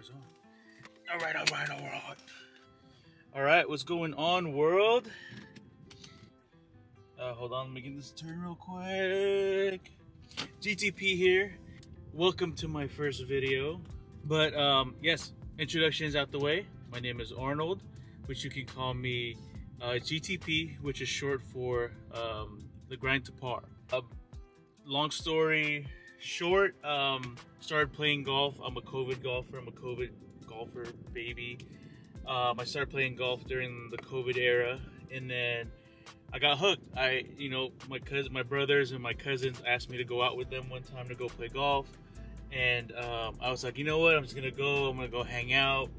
camera's on. All right. All right, what's going on, world? Hold on, let me get this turn real quick. GTP here. Welcome to my first video. But yes, introductions out the way. My name is Arnold, which you can call me GTP, which is short for the grind to par. Long story short, started playing golf. I'm a COVID golfer. I'm a COVID golfer, baby. I started playing golf during the COVID era, and then I got hooked. My brothers and my cousins asked me to go out with them one time to go play golf, and I was like, you know what? I'm just gonna go. I'm gonna go hang out,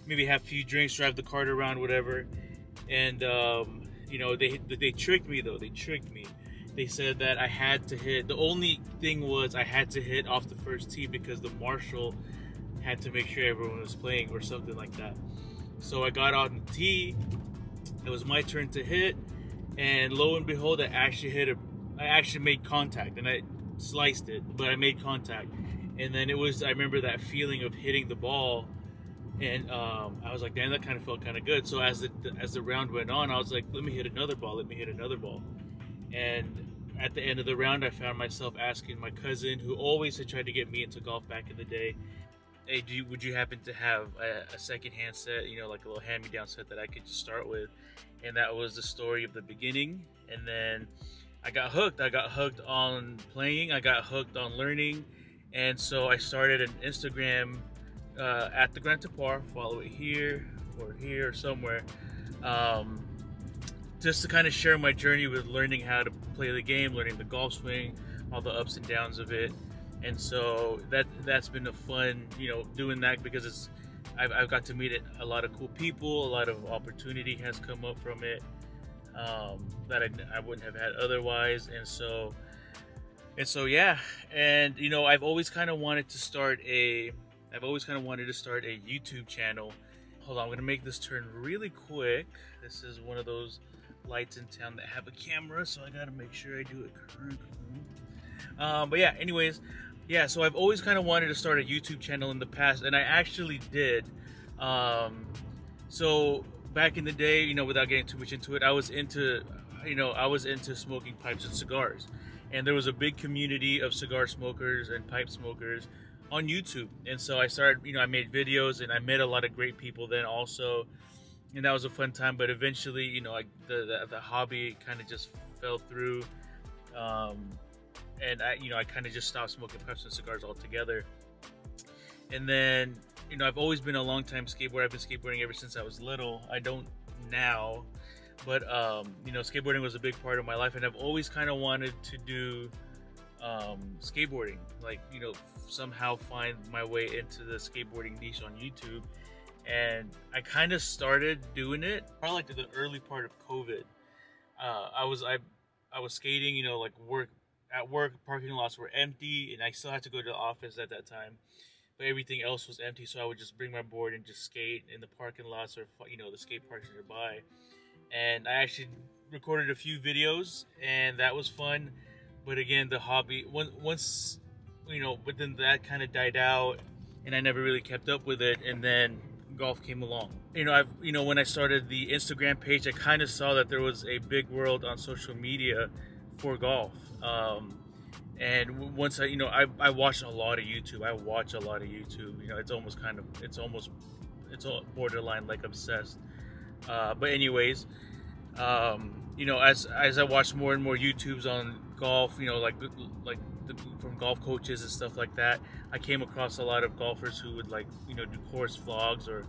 maybe have a few drinks, drive the cart around, whatever. And they tricked me though. They tricked me. They said that I had to hit. The only thing was I had to hit off the first tee because the marshal had to make sure everyone was playing or something like that. So I got on the tee. It was my turn to hit, and lo and behold, I actually made contact, and I sliced it, but I made contact. And then I remember that feeling of hitting the ball, and I was like, damn, that kind of felt kind of good. So as the round went on, I was like, let me hit another ball. And at the end of the round, I found myself asking my cousin, who always had tried to get me into golf back in the day, hey, would you happen to have a second-hand set, like a little hand-me-down set that I could just start with? And that was the story of the beginning. And then I got hooked. I got hooked on playing. I got hooked on learning. And so I started an Instagram at the Grind to Par. Follow it here or somewhere. Just to kind of share my journey with learning how to play the game, learning the golf swing, all the ups and downs of it. And so that's been a fun, doing that, because I've got to meet a lot of cool people. A lot of opportunity has come up from it that I wouldn't have had otherwise. And so yeah. And I've always kind of wanted to start a YouTube channel. Hold on, I'm gonna make this turn really quick. This is one of those lights in town that have a camera, so I gotta make sure I do it correctly. But yeah, anyways. Yeah, so I've always kind of wanted to start a YouTube channel in the past, and I actually did. So back in the day, without getting too much into it, I was into smoking pipes and cigars, and there was a big community of cigar smokers and pipe smokers on YouTube. And so I started, I made videos, and I met a lot of great people then also, and that was a fun time. But eventually, the hobby kind of just fell through. And I kind of just stopped smoking pipes and cigars altogether. And then, I've always been a long time skateboarder. I've been skateboarding ever since I was little. I don't now, but skateboarding was a big part of my life, and I've always kind of wanted to do skateboarding, like somehow find my way into the skateboarding niche on YouTube. And I kind of started doing it probably like the early part of COVID. I was skating, at work, parking lots were empty, and I still had to go to the office at that time, but everything else was empty. So I would just bring my board and just skate in the parking lots, or the skate parks nearby. And I actually recorded a few videos, and that was fun. But again, the hobby once but then that kind of died out, and I never really kept up with it. And then golf came along. When I started the Instagram page, I kind of saw that there was a big world on social media for golf. And once I watch a lot of YouTube. It's all borderline like obsessed. But anyways, as I watched more and more YouTubes on golf, from golf coaches and stuff like that, I came across a lot of golfers who would do course vlogs, or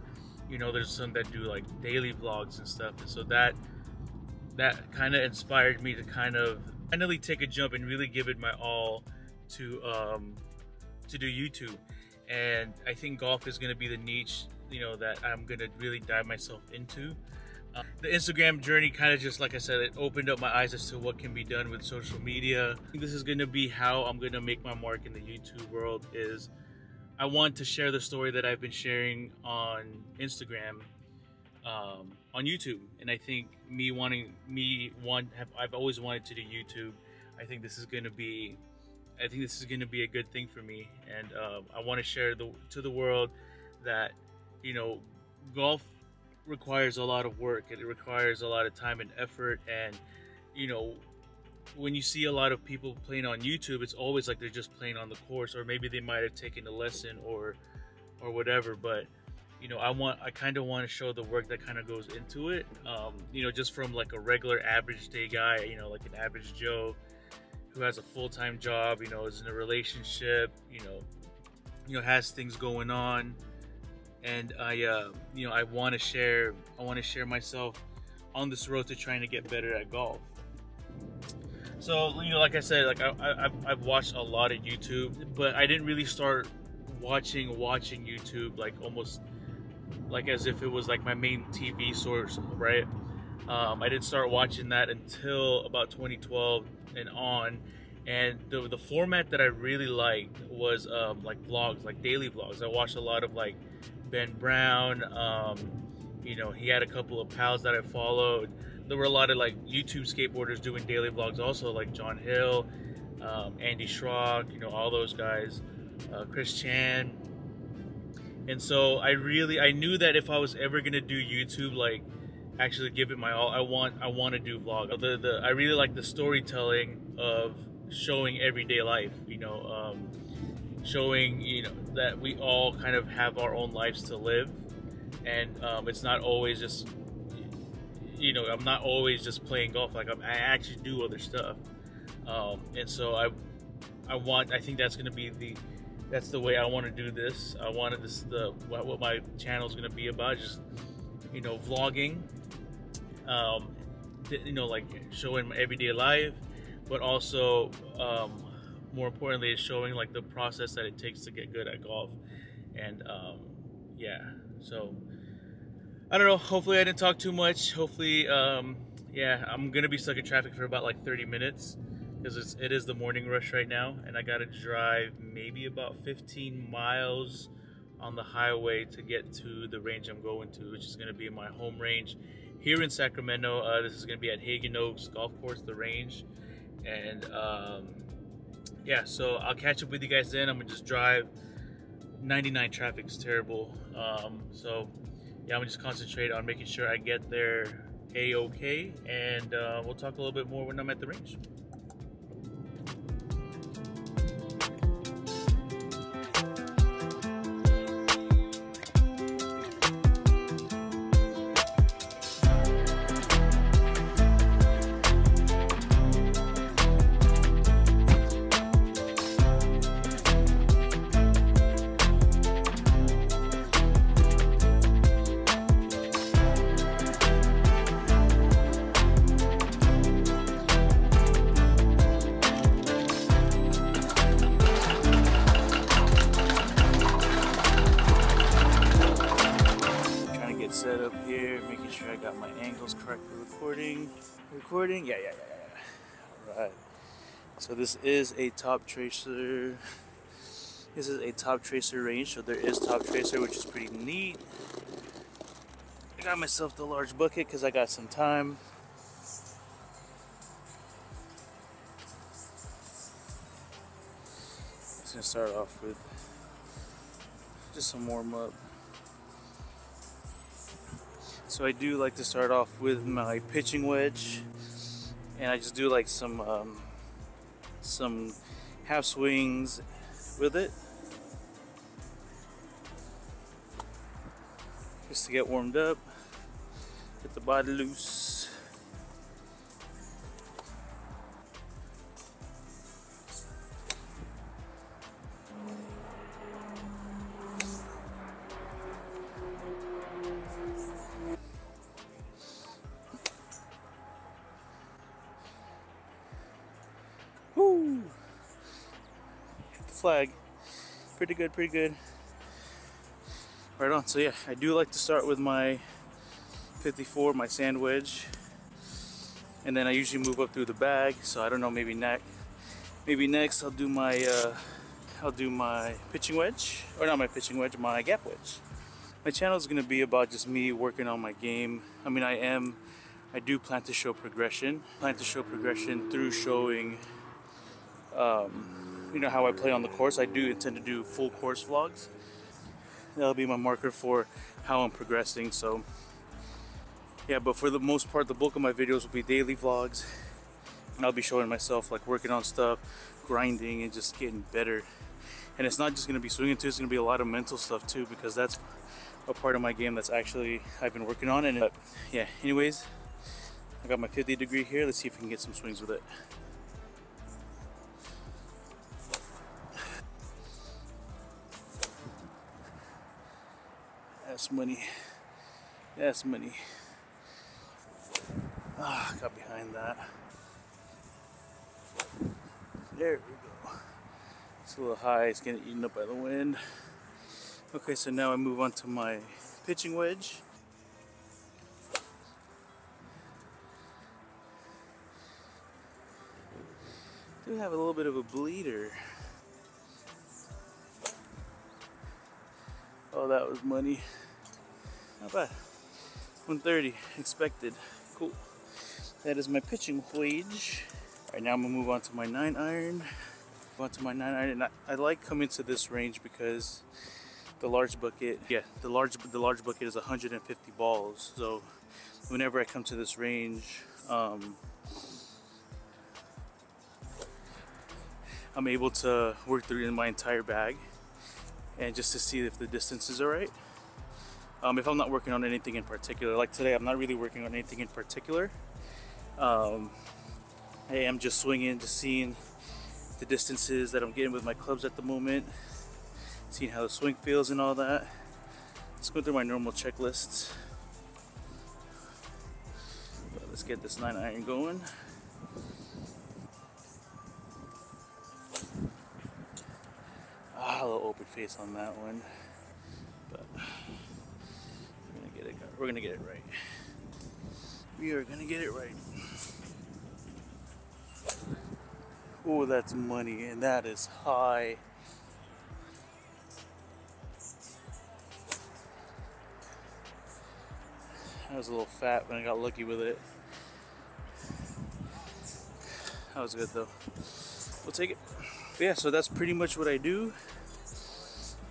there's some that do like daily vlogs and stuff. And so that kind of inspired me to kind of finally take a jump and really give it my all to do YouTube. And I think golf is going to be the niche that I'm going to really dive myself into. The Instagram journey kind of just, like I said, it opened up my eyes as to what can be done with social media. I think this is going to be how I'm going to make my mark in the YouTube world. Is I want to share the story that I've been sharing on Instagram on YouTube. And I think I've always wanted to do YouTube. I think this is going to be I think this is going to be a good thing for me, and I want to share to the world that, you know, golf requires a lot of work. It requires a lot of time and effort, and you know, when you see a lot of people playing on YouTube, it's always like they're just playing on the course, or maybe they might have taken a lesson or whatever. But you know, I kind of want to show the work that kind of goes into it. You know, just from like a regular average day guy, you know, like an average Joe who has a full-time job, you know, is in a relationship, you know, has things going on, and you know, I want to share myself on this road to trying to get better at golf. So, you know, like I said, like I've watched a lot of YouTube, but I didn't really start watching YouTube like almost like as if it was like my main TV source, right? I didn't start watching that until about 2012 and on, and the format that I really liked was like vlogs, like daily vlogs. I watched a lot of like Ben Brown. You know, he had a couple of pals that I followed. There were a lot of like YouTube skateboarders doing daily vlogs also, like John Hill, Andy Schrock, you know, all those guys, Chris Chan. And so I knew that if I was ever gonna do YouTube, like actually give it my all, I want to do vlog. I really like the storytelling of showing everyday life, you know, showing, you know, that we all kind of have our own lives to live, and it's not always just, you know, I'm not always just playing golf. Like I actually do other stuff, and so I think that's gonna be that's the way I want to do this. I wanted what my channel is gonna be about, just, you know, vlogging, you know, like showing my everyday life, but also more importantly is showing like the process that it takes to get good at golf. And yeah, so I don't know, hopefully I didn't talk too much. Hopefully yeah, I'm gonna be stuck in traffic for about like 30 minutes because it is the morning rush right now, and I gotta drive maybe about 15 miles on the highway to get to the range I'm going to, which is gonna be my home range here in Sacramento. This is gonna be at Hagen Oaks Golf Course, the range. And yeah, so I'll catch up with you guys then. I'm gonna just drive. 99 traffic is terrible. So yeah, I'm gonna just concentrate on making sure I get there a-okay, and we'll talk a little bit more when I'm at the range. Set up here, making sure I got my angles correct for recording. Yeah. All right, so this is a top tracer range, so there is top tracer, which is pretty neat. I got myself the large bucket because I got some time. Just gonna start off with just some warm-up. So I do like to start off with my pitching wedge, and I just do like some half swings with it, just to get warmed up, get the body loose. Woo! Hit the flag. Pretty good. Right on. So yeah, I do like to start with my 54, my sand wedge, and then I usually move up through the bag. So I don't know, maybe next I'll do my pitching wedge, or not my pitching wedge, my gap wedge. My channel is gonna be about just me working on my game. I mean, I do plan to show progression. Through showing you know, how I play on the course. I do intend to do full course vlogs. That'll be my marker for how I'm progressing. So yeah, but for the most part, the bulk of my videos will be daily vlogs. I'll be showing myself like working on stuff, grinding, and just getting better. And it's not just going to be swinging too, it's going to be a lot of mental stuff too, because that's a part of my game that's actually I've been working on. And yeah, anyways, I got my 50 degree here. Let's see if we can get some swings with it. That's money. That's money. Ah, got behind that. There we go. It's a little high. It's getting eaten up by the wind. Okay, so now I move on to my pitching wedge. Do have a little bit of a bleeder. Oh, that was money. Not bad. 130 expected. Cool. That is my pitching wedge. Alright, now I'm gonna move on to my 9-iron. And I like coming to this range because the large bucket, yeah, the large bucket is 150 balls. So whenever I come to this range, I'm able to work through my entire bag, and just to see if the distances are right. If I'm not working on anything in particular, like today, I'm not really working on anything in particular. I am just swinging, just seeing the distances that I'm getting with my clubs at the moment, seeing how the swing feels and all that. Let's go through my normal checklists. But let's get this 9-iron going. Ah, a little open face on that one, but we're gonna get it right. We are gonna get it right. Oh, that's money, and that is high. That was a little fat, but I got lucky with it. That was good though. We'll take it. But yeah, so that's pretty much what I do.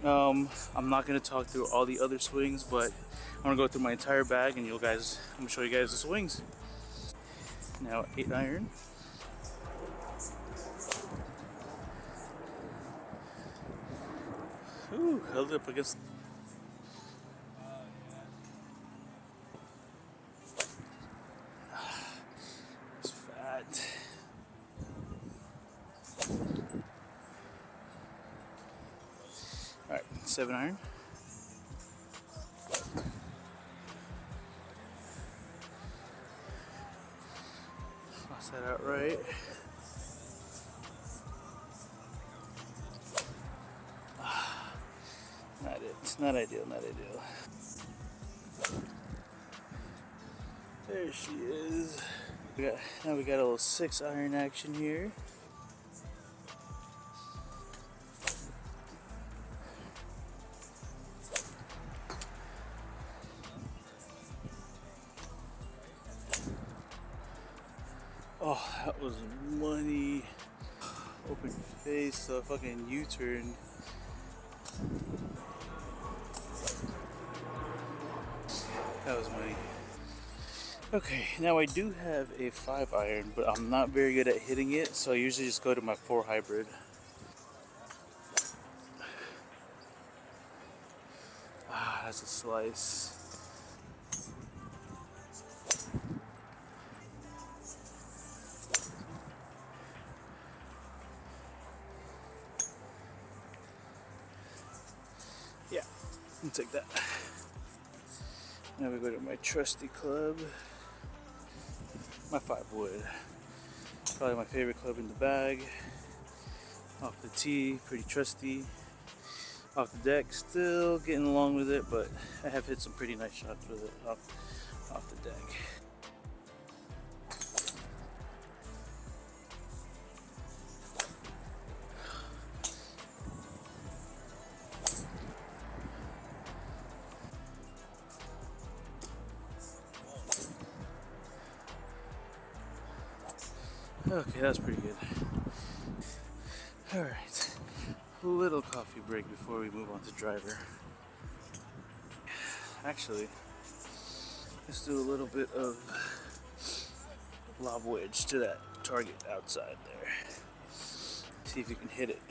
I'm not gonna talk through all the other swings, but I'm gonna go through my entire bag, and I'm gonna show you guys the swings. Now 8-iron. Ooh, held it up against. It's fat. All right, 7-iron. Toss that out right. Not it. It's not ideal, not ideal. There she is. Now we got a little 6-iron action here. Oh, that was money. Open face, a fucking U-turn. That was money. Okay, now I do have a 5-iron, but I'm not very good at hitting it, so I usually just go to my 4 hybrid. Ah, that's a slice. Yeah, I'll take that. Now we go to my trusty club. My 5 wood. Probably my favorite club in the bag. Off the tee, pretty trusty. Off the deck, still getting along with it, but I have hit some pretty nice shots with it off the deck. Okay, that's pretty good. Alright, a little coffee break before we move on to driver. Actually, let's do a little bit of lob wedge to that target outside there. See if you can hit it.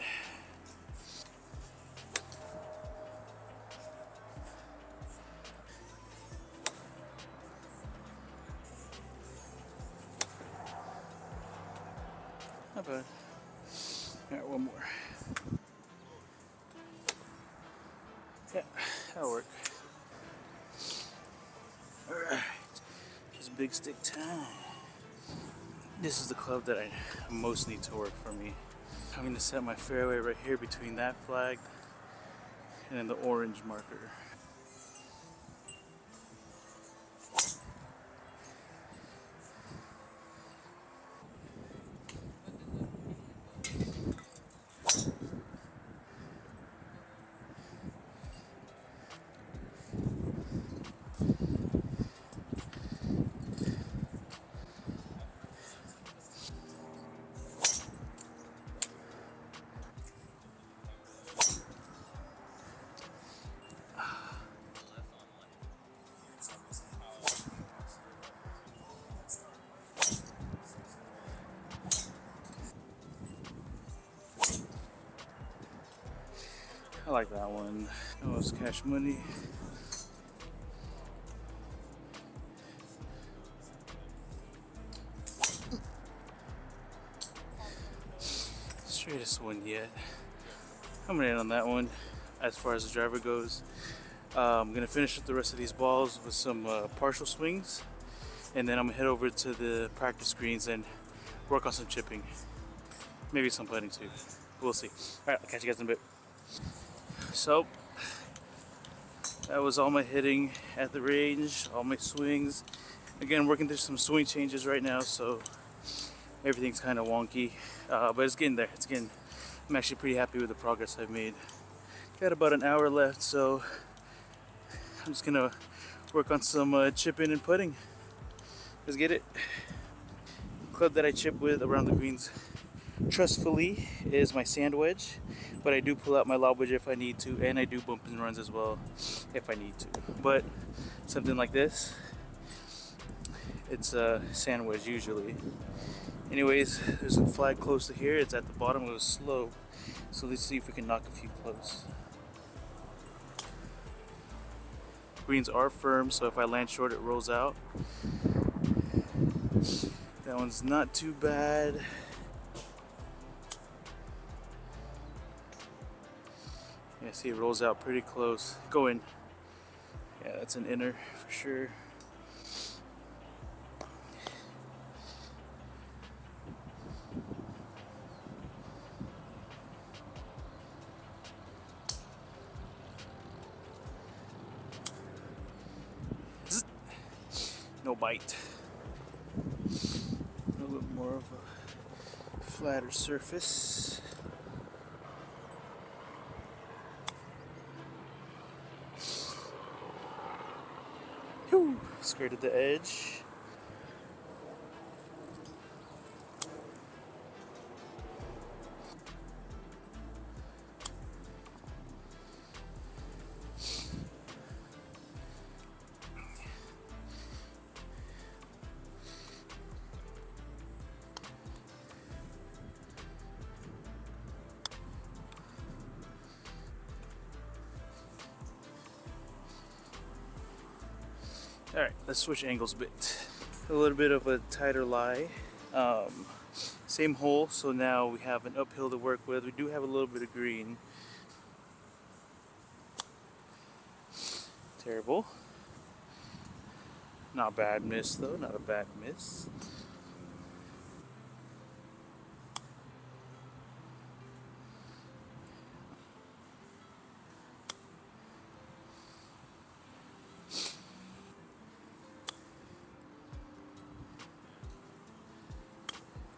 Not bad. Alright, one more. Yeah, that'll work. Alright, just big stick time. This is the club that I most need to work for me. I'm going to set my fairway right here between that flag and then the orange marker. I like that one. Oh, it's cash money. Straightest one yet. I'm gonna end on that one as far as the driver goes. I'm gonna finish up the rest of these balls with some partial swings, and then I'm gonna head over to the practice greens and work on some chipping. Maybe some putting too. We'll see. Alright, I'll catch you guys in a bit. So, that was all my hitting at the range, all my swings. Again, working through some swing changes right now, so everything's kind of wonky. But it's getting there. I'm actually pretty happy with the progress I've made. Got about an hour left, so I'm just gonna work on some chipping and putting. Let's get it. The club that I chip with around the greens trustfully is my sand wedge, but I do pull out my lob wedge if I need to, and I do bump and runs as well if I need to. But something like this, it's a sand wedge usually. Anyways, there's a flag close to here. It's at the bottom of the slope, so let's see if we can knock a few close. Greens are firm, so if I land short, it rolls out. That one's not too bad. Yeah, see, it rolls out pretty close. Go in. Yeah, that's an inner for sure. No bite. A little bit more of a flatter surface. Whew, skirted the edge. Alright, let's switch angles a bit. A little bit of a tighter lie. Same hole, so now we have an uphill to work with. We do have a little bit of green. Terrible. Not a bad miss though, not a bad miss.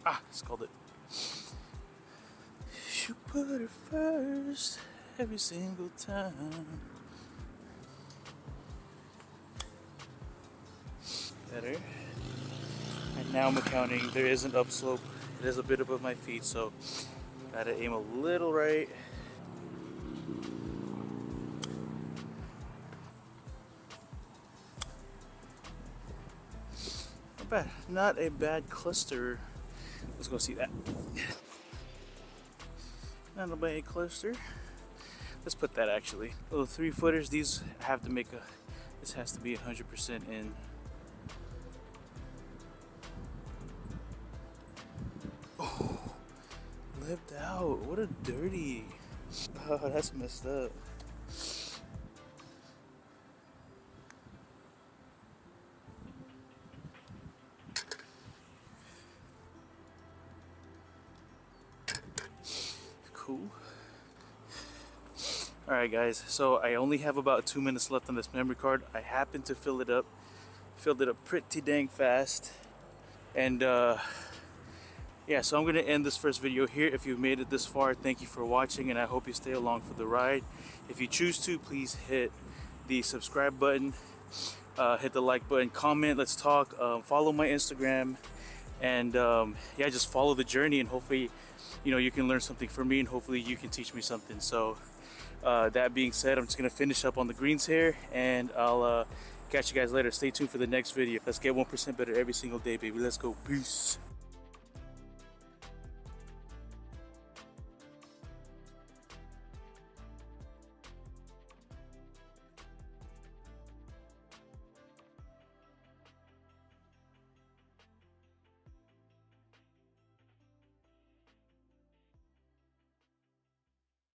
Ah, it's called it. You put her first every single time. Better. And now I'm accounting. There is an upslope. It is a bit above my feet, so Gotta aim a little right. Not bad. Not a bad cluster. Let's go see that. Not a bad cluster. Let's put that actually. Little 3-footers. These have to make a. This has to be 100% in. Oh, lived out. What a dirty. Oh, that's messed up. Cool. Alright guys, so I only have about 2 minutes left on this memory card. I happened to fill it up. Filled it up pretty dang fast. And yeah, so I'm going to end this first video here. If you've made it this far, thank you for watching, and I hope you stay along for the ride. If you choose to, please hit the subscribe button, hit the like button, comment, let's talk, follow my Instagram, and yeah, just follow the journey, and hopefully, you know, you can learn something from me, and hopefully you can teach me something. So that being said, I'm just going to finish up on the greens here, and I'll catch you guys later. Stay tuned for the next video. Let's get 1% better every single day, baby. Let's go. Peace.